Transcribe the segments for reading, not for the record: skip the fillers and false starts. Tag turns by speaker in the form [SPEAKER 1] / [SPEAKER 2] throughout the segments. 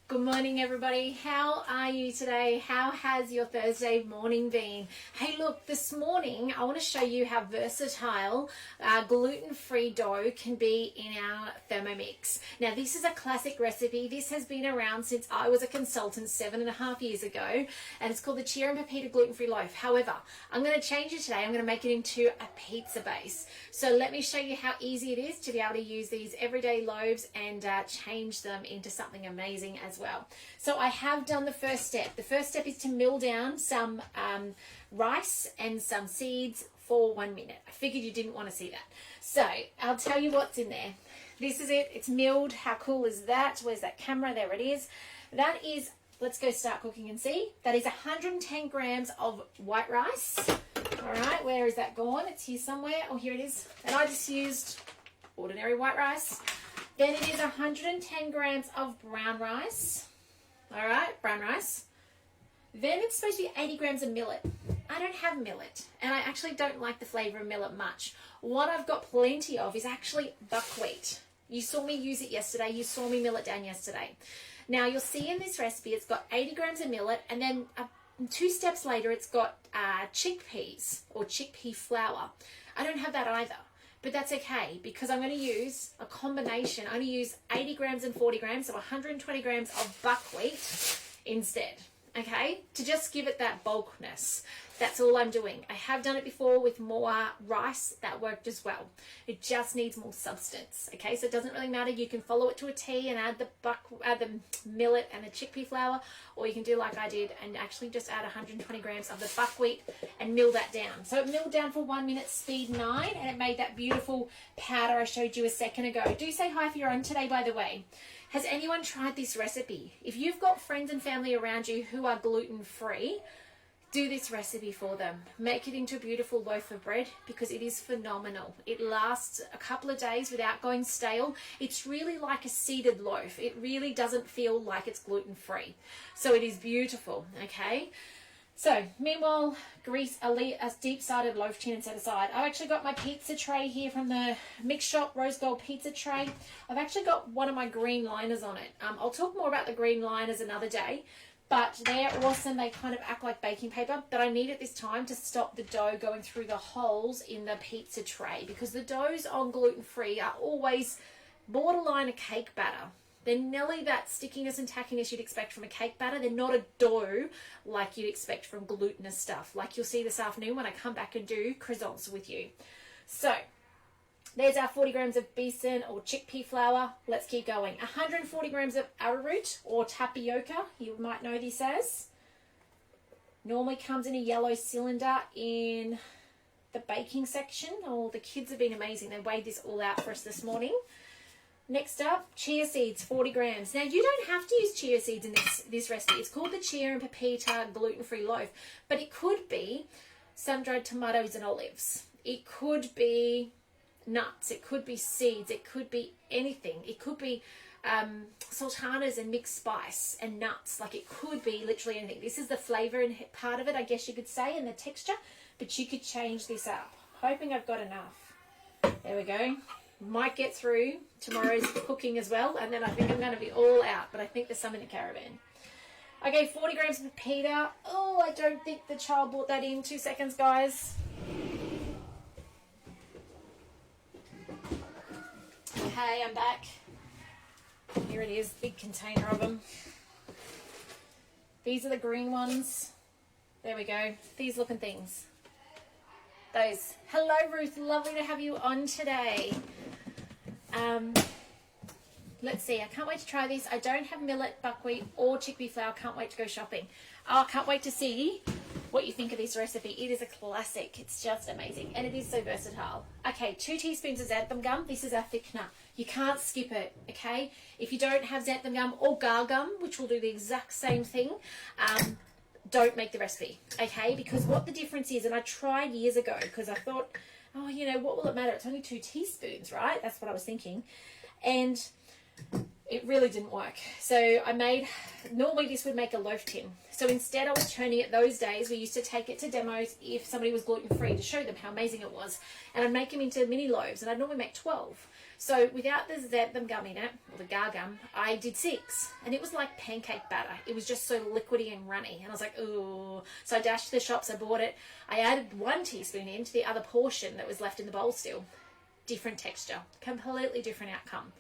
[SPEAKER 1] Good morning, everybody. How are you today? How has your Thursday morning been? Hey, look, this morning I want to show you how versatile gluten-free dough can be in our Thermomix. Now, this is a classic recipe. This has been around since I was a consultant 7.5 years ago, and it's called the Chia Pepita gluten-free loaf. However, I'm going to change it today. I'm going to make it into a pizza base. So let me show you how easy it is to be able to use these everyday loaves and change them into something amazing as well. So I have done the first step. The first step is to mill down some rice and some seeds for 1 minute. I figured you didn't want to see that. So I'll tell you what's in there. This is it. It's milled. How cool is that? Where's that camera? There it is. That is, let's go start cooking and see. That is 110 grams of white rice. All right, where is that gone? It's here somewhere. Oh, here it is. And I just used ordinary white rice. Then it is 110 grams of brown rice. All right, brown rice. Then it's supposed to be 80 grams of millet. I don't have millet, and I actually don't like the flavor of millet much. What I've got plenty of is actually buckwheat. You saw me use it yesterday. You saw me mill it down yesterday. Now, you'll see in this recipe, it's got 80 grams of millet, and then 2 steps later, it's got chickpeas or chickpea flour. I don't have that either. But that's okay, because I'm going to use a combination. I'm going to use 80 grams and 40 grams, so 120 grams of buckwheat instead, okay? To just give it that bulkness. That's all I'm doing. I have done it before with more rice. That worked as well. It just needs more substance, okay? So it doesn't really matter. You can follow it to a T and add the millet and the chickpea flour, or you can do like I did and actually just add 120 grams of the buckwheat and mill that down. So it milled down for 1 minute, speed 9, and it made that beautiful powder I showed you a second ago. Do say hi if you're on today, by the way. Has anyone tried this recipe? If you've got friends and family around you who are gluten-free, do this recipe for them. Make it into a beautiful loaf of bread because it is phenomenal. It lasts a couple of days without going stale. It's really like a seeded loaf. It really doesn't feel like it's gluten-free. So it is beautiful, okay? So, meanwhile, grease a deep-sided loaf tin and set aside. I've actually got my pizza tray here from the Mix Shop Rose Gold pizza tray. I've actually got one of my green liners on it. I'll talk more about the green liners another day, but they're awesome. They kind of act like baking paper, but I need it this time to stop the dough going through the holes in the pizza tray because the doughs on gluten-free are always borderline a cake batter. They're nearly that stickiness and tackiness you'd expect from a cake batter. They're not a dough like you'd expect from glutinous stuff, like you'll see this afternoon when I come back and do croissants with you. So, there's our 40 grams of besan or chickpea flour. Let's keep going. 140 grams of arrowroot or tapioca, you might know this as. Normally comes in a yellow cylinder in the baking section. Oh, the kids have been amazing. They weighed this all out for us this morning. Next up, chia seeds, 40 grams. Now, you don't have to use chia seeds in this recipe. It's called the Chia Pepita gluten-free loaf, but it could be sun-dried tomatoes and olives. It could be nuts. It could be seeds. It could be anything. It could be sultanas and mixed spice and nuts. Like, it could be literally anything. This is the flavor and part of it, I guess you could say, and the texture, but you could change this up. Hoping I've got enough. There we go. Might get through tomorrow's cooking as well, and then I think I'm going to be all out, but I think there's some in the caravan. Okay, 40 grams of pita. Oh, I don't think the child brought that in. 2 seconds, guys. Okay, I'm back. Here it is, big container of them. These are the green ones. There we go. These looking things. Those. Hello, Ruth. Lovely to have you on today. Let's see. I can't wait to try this. I don't have millet, buckwheat, or chickpea flour. Can't wait to go shopping. Oh, I can't wait to see what you think of this recipe. It is a classic. It's just amazing, and it is so versatile. Okay, 2 teaspoons of xanthan gum. This is our thickener. You can't skip it, okay? If you don't have xanthan gum or gar gum, which will do the exact same thing, don't make the recipe, okay? Because what the difference is, and I tried years ago because I thought, oh, you know, what will it matter? It's only 2 teaspoons, right? That's what I was thinking. And It really didn't work. So I made, normally this would make a loaf tin. So instead I was turning it, those days we used to take it to demos if somebody was gluten free to show them how amazing it was. And I'd make them into mini loaves, and I'd normally make 12. So without the xanthan gum in it, or the gar gum, I did 6. And it was like pancake batter. It was just so liquidy and runny. And I was like, ooh. So I dashed to the shops, I bought it. I added 1 teaspoon into the other portion that was left in the bowl still. Different texture, completely different outcome.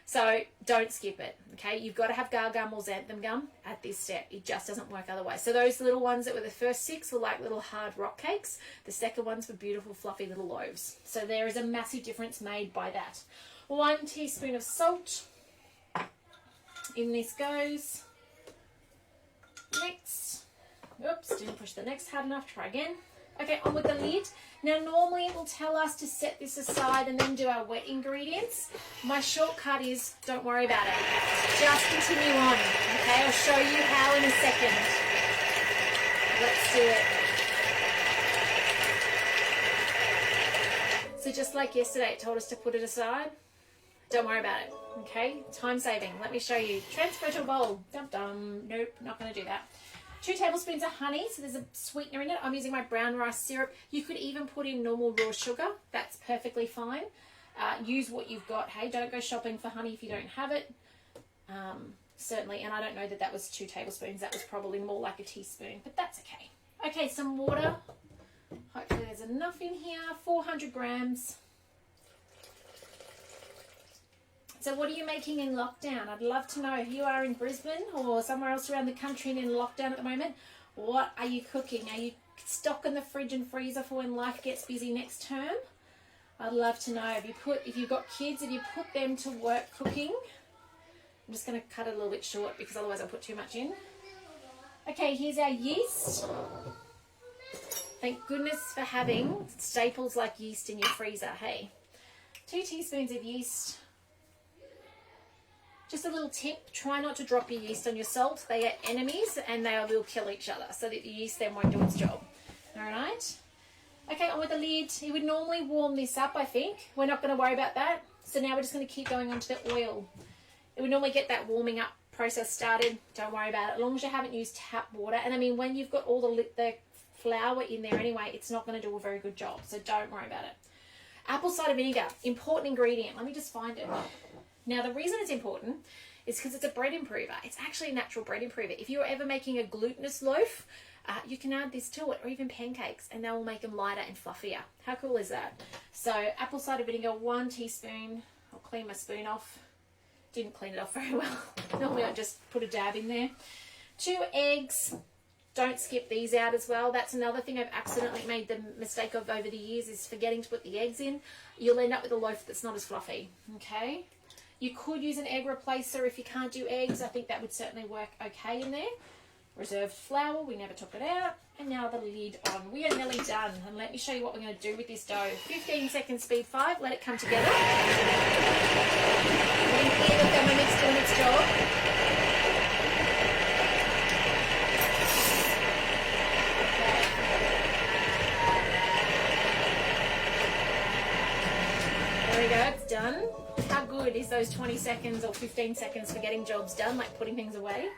[SPEAKER 1] So don't skip it, okay? You've got to have gar gum or xanthan gum at this step. It just doesn't work otherwise. So those little ones that were the first 6 were like little hard rock cakes. The second ones were beautiful, fluffy little loaves. So there is a massive difference made by that. 1 teaspoon of salt. In this goes. Next. Oops, didn't push the next hard enough. Try again. Okay, on with the lid. Now, normally it will tell us to set this aside and then do our wet ingredients. My shortcut is, don't worry about it. Just continue on, okay? I'll show you how in a second. Let's do it. So just like yesterday, it told us to put it aside. Don't worry about it, okay? Time saving. Let me show you. Transfer to a bowl. Dum-dum. Nope, not going to do that. 2 tablespoons of honey, so there's a sweetener in it. I'm using my brown rice syrup. You could even put in normal raw sugar. That's perfectly fine. Use what you've got. Hey, don't go shopping for honey if you don't have it. Certainly, and I don't know that that was 2 tablespoons. That was probably more like a teaspoon, but that's okay. Okay, some water. Hopefully there's enough in here. 400 grams. So what are you making in lockdown? I'd love to know. If you are in Brisbane or somewhere else around the country and in lockdown at the moment, what are you cooking? Are you stocking the fridge and freezer for when life gets busy next term? I'd love to know. If you've got kids, if you put them to work cooking. I'm just going to cut it a little bit short because otherwise I'll put too much in. Okay, here's our yeast. Thank goodness for having staples like yeast in your freezer. Hey, 2 teaspoons of yeast. Just a little tip, try not to drop your yeast on your salt. They are enemies and they will kill each other, so that the yeast then won't do its job. All right. Okay, on with the lid. It would normally warm this up, I think. We're not going to worry about that. So now we're just going to keep going on to the oil. It would normally get that warming up process started. Don't worry about it, as long as you haven't used tap water. And I mean, when you've got all the flour in there anyway, it's not going to do a very good job. So don't worry about it. Apple cider vinegar, important ingredient. Let me just find it. Now, the reason it's important is because it's a bread improver. It's actually a natural bread improver. If you're ever making a glutinous loaf, you can add this to it, or even pancakes, and that will make them lighter and fluffier. How cool is that? So apple cider vinegar, 1 teaspoon. I'll clean my spoon off. Didn't clean it off very well. Normally I just put a dab in there. 2 eggs. Don't skip these out as well. That's another thing I've accidentally made the mistake of over the years, is forgetting to put the eggs in. You'll end up with a loaf that's not as fluffy. Okay. You could use an egg replacer if you can't do eggs. I think that would certainly work okay in there. Reserved flour, we never took it out. And now the lid on. We are nearly done. And let me show you what we're going to do with this dough. 15 seconds, speed 5. Let it come together. You can hear the Thermomix doing its job. There we go, it's done. How good is those 20 seconds or 15 seconds for getting jobs done, like putting things away?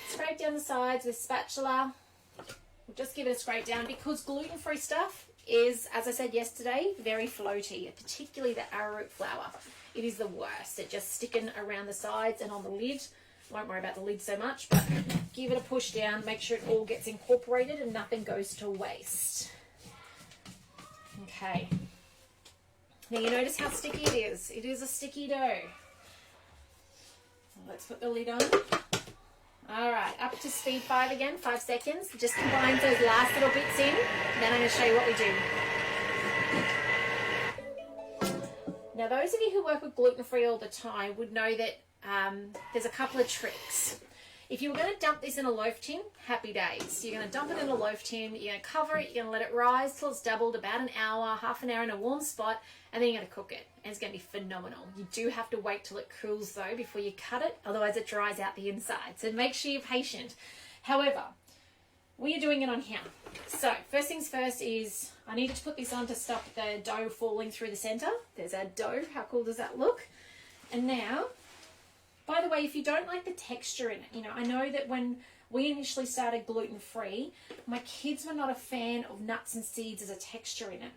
[SPEAKER 1] Scrape down the sides with spatula. We'll just give it a scrape down, because gluten-free stuff is, as I said yesterday, very floaty, particularly the arrowroot flour. It is the worst. It's just sticking around the sides and on the lid. Won't worry about the lid so much, but give it a push down, make sure it all gets incorporated and nothing goes to waste. Okay. Now you notice how sticky it is. It is a sticky dough. Let's put the lid on. All right, up to speed 5 again, 5 seconds. Just combine those last little bits in. Then I'm going to show you what we do. Now those of you who work with gluten-free all the time would know that there's a couple of tricks. If you were going to dump this in a loaf tin, happy days. You're going to dump it in a loaf tin, you're going to cover it, you're going to let it rise till it's doubled, about an hour, half an hour in a warm spot, and then you're going to cook it. And it's going to be phenomenal. You do have to wait till it cools though before you cut it, otherwise it dries out the inside. So make sure you're patient. However, we are doing it on here. So first things first is I needed to put this on to stop the dough falling through the center. There's our dough. How cool does that look? And now By the way, if you don't like the texture in it, I know that when we initially started gluten-free, my kids were not a fan of nuts and seeds as a texture in it.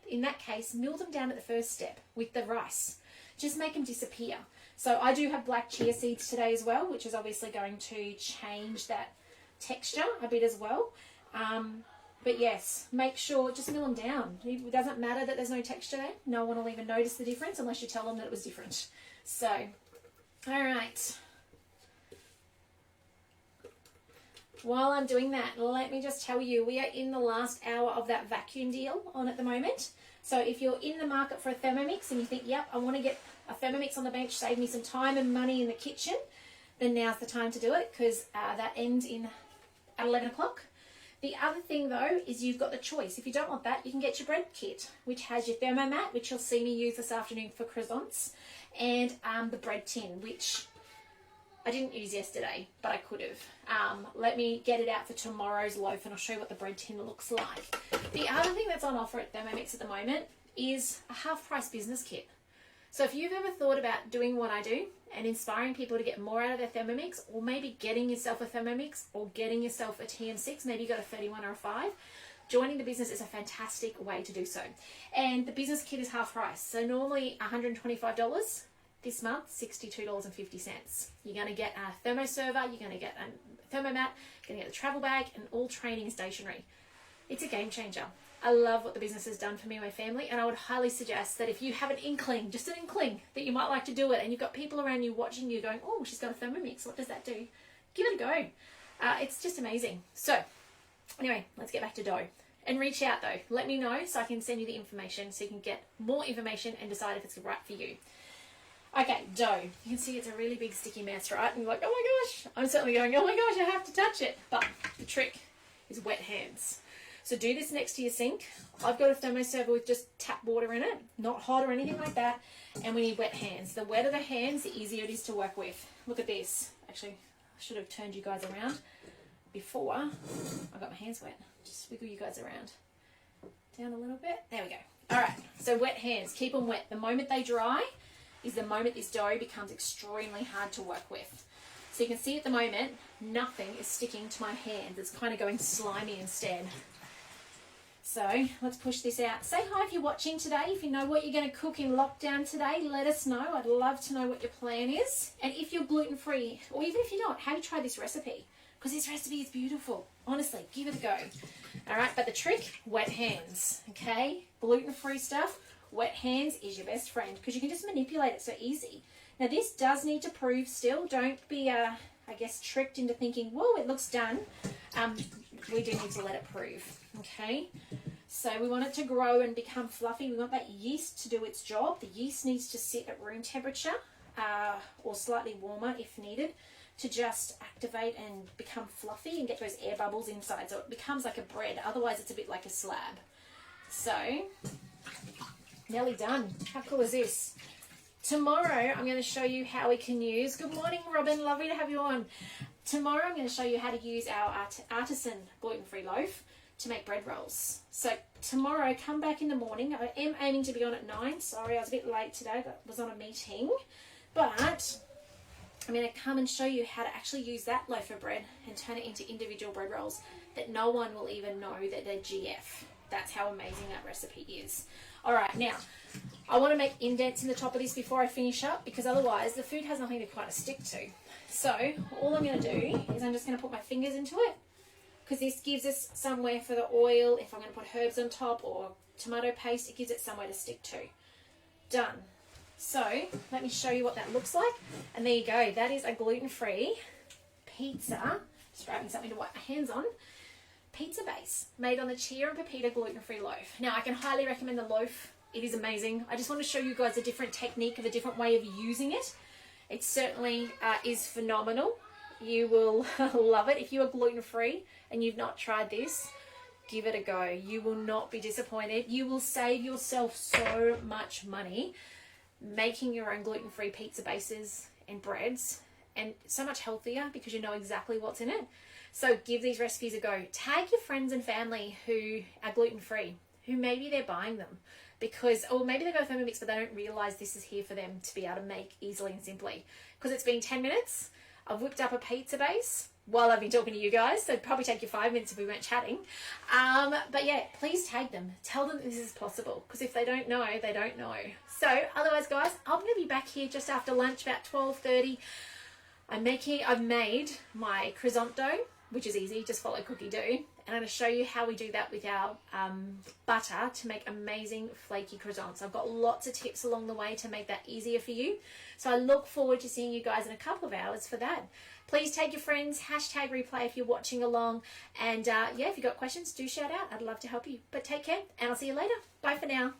[SPEAKER 1] In that case, mill them down at the first step with the rice. Just make them disappear. So I do have black chia seeds today as well, which is obviously going to change that texture a bit as well. But yes, make sure, just mill them down. It doesn't matter that there's no texture there. No one will even notice the difference unless you tell them that it was different. So, all right. While I'm doing that, let me just tell you, we are in the last hour of that vacuum deal on at the moment. So if you're in the market for a Thermomix and you think, yep, I want to get a Thermomix on the bench, save me some time and money in the kitchen, then now's the time to do it, because that ends at 11 o'clock. The other thing though is you've got the choice. If you don't want that, you can get your bread kit, which has your Thermomat, which you'll see me use this afternoon for croissants, and the bread tin, which I didn't use yesterday, but I could have. Let me get it out for tomorrow's loaf and I'll show you what the bread tin looks like. The other thing that's on offer at Thermomix at the moment is a half-price business kit. So if you've ever thought about doing what I do and inspiring people to get more out of their Thermomix, or maybe getting yourself a Thermomix or getting yourself a TM6, maybe you got a 31 or a 5, joining the business is a fantastic way to do so. And the business kit is half price. So normally $125. This month, $62.50. You're going to get a thermoserver, you're going to get a thermomat, you're going to get the travel bag, and all training stationery. It's a game changer. I love what the business has done for me and my family, and I would highly suggest that if you have an inkling, just an inkling, that you might like to do it, and you've got people around you watching you going, oh, she's got a Thermomix, what does that do? Give it a go. It's just amazing. So, anyway, let's get back to dough. And reach out though. Let me know so I can send you the information so you can get more information and decide if it's right for you. Okay, dough. You can see it's a really big sticky mess, right? And you're like, oh my gosh. I'm certainly going, oh my gosh, I have to touch it. But the trick is wet hands. So do this next to your sink. I've got a thermoserver with just tap water in it, not hot or anything like that. And we need wet hands. The wetter the hands, the easier it is to work with. Look at this. Actually, I should have turned you guys around before I got my hands wet. Just wiggle you guys around. Down a little bit. There we go. All right, so wet hands. Keep them wet. The moment they dry is the moment this dough becomes extremely hard to work with. So you can see at the moment, nothing is sticking to my hands. It's kind of going slimy instead. So let's push this out. Say hi if you're watching today. If you know what you're going to cook in lockdown today, let us know. I'd love to know what your plan is. And if you're gluten-free, or even if you're not, have you tried this recipe? Because this recipe is beautiful. Honestly, give it a go. All right, but the trick, wet hands, okay? Gluten-free stuff. Wet hands is your best friend because you can just manipulate it so easy. Now this does need to prove still. Don't be, I guess, tricked into thinking, whoa, it looks done. We do need to let it prove, okay? So we want it to grow and become fluffy. We want that yeast to do its job. The yeast needs to sit at room temperature or slightly warmer if needed to just activate and become fluffy and get those air bubbles inside so it becomes like a bread. Otherwise it's a bit like a slab. So nearly done. How cool is this? Tomorrow I'm going to show you how we can use, good morning Robin, lovely to have you on. Tomorrow I'm going to show you how to use our artisan gluten-free loaf to make bread rolls. So tomorrow come back in the morning. I am aiming to be on at 9. Sorry I was a bit late today, but was on a meeting. But I'm going to come and show you how to actually use that loaf of bread and turn it into individual bread rolls that no one will even know that they're GF. That's how amazing that recipe is. All right, now, I want to make indents in the top of this before I finish up because otherwise the food has nothing to kind of stick to. So all I'm going to do is I'm just going to put my fingers into it because this gives us somewhere for the oil. If I'm going to put herbs on top or tomato paste, it gives it somewhere to stick to. Done. So let me show you what that looks like. And there you go. That is a gluten-free pizza. Just grabbing something to wipe my hands on. Pizza base made on the Chia Pepita gluten-free loaf. Now I can highly recommend the loaf. It is amazing. I just want to show you guys a different technique of a different way of using it. It certainly is phenomenal. You will love it. If you are gluten-free and you've not tried this, give it a go. You will not be disappointed. You will save yourself so much money making your own gluten-free pizza bases and breads, and so much healthier because you know exactly what's in it. So give these recipes a go. Tag your friends and family who are gluten-free, who maybe they're buying them because, or maybe they go Thermomix, but they don't realize this is here for them to be able to make easily and simply. Because it's been 10 minutes, I've whipped up a pizza base while I've been talking to you guys, so it'd probably take you 5 minutes if we weren't chatting. But yeah, please tag them. Tell them this is possible, because if they don't know, they don't know. So otherwise, guys, I'm going to be back here just after lunch, about 12:30. I've made my croissant dough, which is easy, just follow cookie dough. And I'm going to show you how we do that with our butter to make amazing flaky croissants. I've got lots of tips along the way to make that easier for you. So I look forward to seeing you guys in a couple of hours for that. Please tag your friends, hashtag replay if you're watching along. And yeah, if you've got questions, do shout out. I'd love to help you. But take care, and I'll see you later. Bye for now.